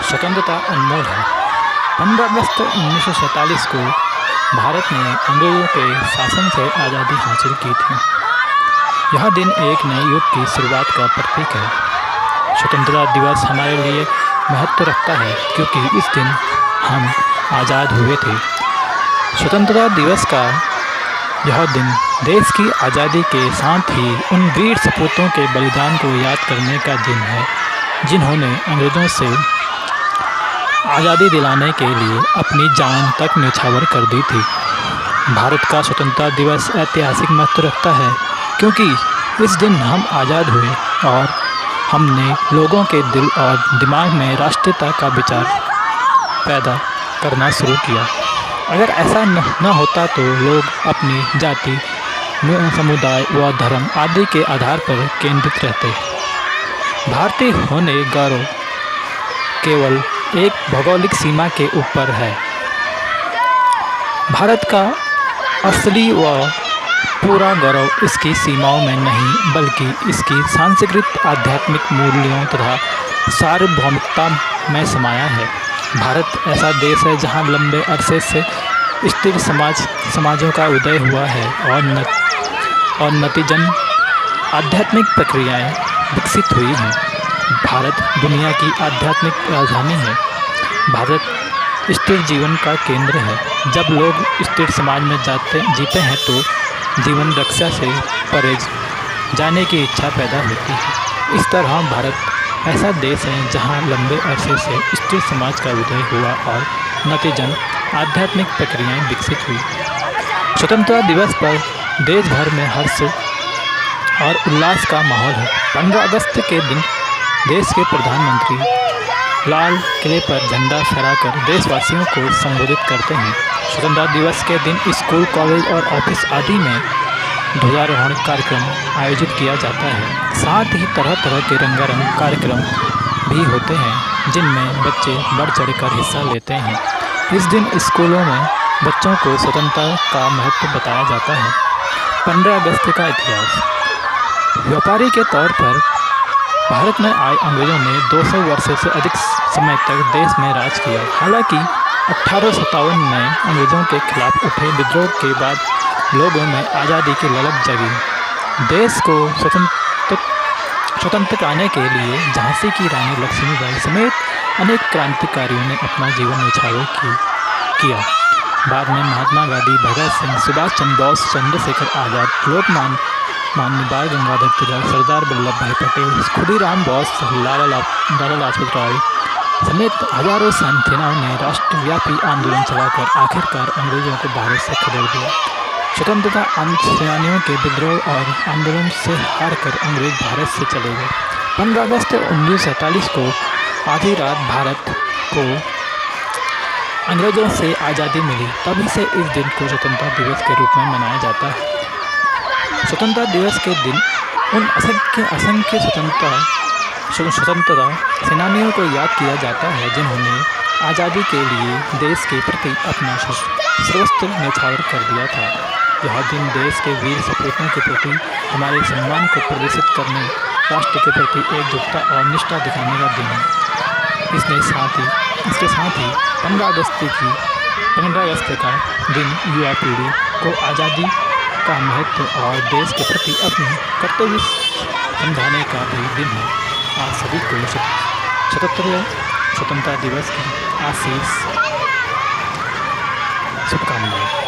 स्वतंत्रता अनमोल है। 15 अगस्त 1947 को भारत ने अंग्रेज़ों के शासन से आज़ादी हासिल की थी। यह दिन एक नए युग की शुरुआत का प्रतीक है। स्वतंत्रता दिवस हमारे लिए महत्व रखता है क्योंकि इस दिन हम आज़ाद हुए थे। स्वतंत्रता दिवस का यह दिन देश की आज़ादी के साथ ही उन वीर सपूतों के बलिदान को याद करने का दिन है जिन्होंने अंग्रेज़ों से आज़ादी दिलाने के लिए अपनी जान तक न्यौछावर कर दी थी। भारत का स्वतंत्रता दिवस ऐतिहासिक महत्व रखता है क्योंकि इस दिन हम आज़ाद हुए और हमने लोगों के दिल और दिमाग में राष्ट्रीयता का विचार पैदा करना शुरू किया। अगर ऐसा न होता तो लोग अपनी जाति, समुदाय व धर्म आदि के आधार पर केंद्रित रहते। भारतीय होने गौरव केवल एक भौगोलिक सीमा के ऊपर है। भारत का असली व पूरा गौरव इसकी सीमाओं में नहीं बल्कि इसकी सांस्कृतिक आध्यात्मिक मूल्यों तथा सार्वभौमिकता में समाया है। भारत ऐसा देश है जहां लंबे अरसे से स्थिर समाजों का उदय हुआ है और नतीजन आध्यात्मिक प्रक्रियाएं विकसित हुई हैं। भारत दुनिया की आध्यात्मिक राजधानी है। भारत स्थिर जीवन का केंद्र है। जब लोग स्थिर समाज में जीते हैं तो जीवन रक्षा से परे जाने की इच्छा पैदा होती है। इस तरह भारत ऐसा देश है जहां लंबे अरसे से स्थिर समाज का उदय हुआ और नतीजन आध्यात्मिक प्रक्रियाएं विकसित हुई। स्वतंत्रता दिवस पर देश भर में हर्ष और उल्लास का माहौल है। 15 अगस्त के दिन देश के प्रधानमंत्री लाल किले पर झंडा फहराकर देशवासियों को संबोधित करते हैं। स्वतंत्रता दिवस के दिन स्कूल, कॉलेज और ऑफिस आदि में ध्वजारोहण कार्यक्रम आयोजित किया जाता है। साथ ही तरह तरह के रंगारंग कार्यक्रम भी होते हैं जिनमें बच्चे बढ़ चढ़कर हिस्सा लेते हैं। इस दिन स्कूलों में बच्चों को स्वतंत्रता का महत्व बताया जाता है। 15 अगस्त का इतिहास। व्यापारी के तौर पर भारत में आए अंग्रेज़ों ने 200 वर्षों से अधिक समय तक देश में राज किया। हालांकि 1857 में अंग्रेज़ों के खिलाफ उठे विद्रोह के बाद लोगों में आज़ादी की ललक जगी। देश को स्वतंत्र कराने के लिए झांसी की रानी लक्ष्मीबाई समेत अनेक क्रांतिकारियों ने अपना जीवन न्यौछावर किया। बाद में महात्मा गांधी, भगत सिंह, सुभाष चंद्र बोस, चंद्रशेखर आज़ाद, लोकमान्य बाल गंगाधर तिलक, सरदार वल्लभ भाई पटेल, खुदीराम बोस, लाला लाजपत राय समेत हजारों सेनानियों ने राष्ट्रव्यापी आंदोलन चलाकर आखिरकार अंग्रेज़ों को भारत से खदेड़ दिया। स्वतंत्रता सेनानियों के विद्रोह और आंदोलन से हारकर अंग्रेज भारत से चले गए। 15 अगस्त 1947 को आधी रात भारत को अंग्रेज़ों से आज़ादी मिली। तभी से इस दिन को स्वतंत्रता दिवस के रूप में मनाया जाता है। स्वतंत्रता दिवस के दिन उन असंख्य स्वतंत्रता सेनानियों को याद किया जाता है जिन्होंने आज़ादी के लिए देश के प्रति अपना सर्वस्व न्यौछावर कर दिया था। यह दिन देश के वीर सपूतों के प्रति हमारे सम्मान को प्रदर्शित करने, राष्ट्र के प्रति एकजुटता और निष्ठा दिखाने का दिन है। इसके साथ ही 15 अगस्त का दिन युवा पीढ़ी को आज़ादी का महत्व और देश के प्रति अपने कर्तव्य समझाने का भी दिन है। आप सभी को स्वतंत्रता दिवस की आशीष, शुभकामनाएं।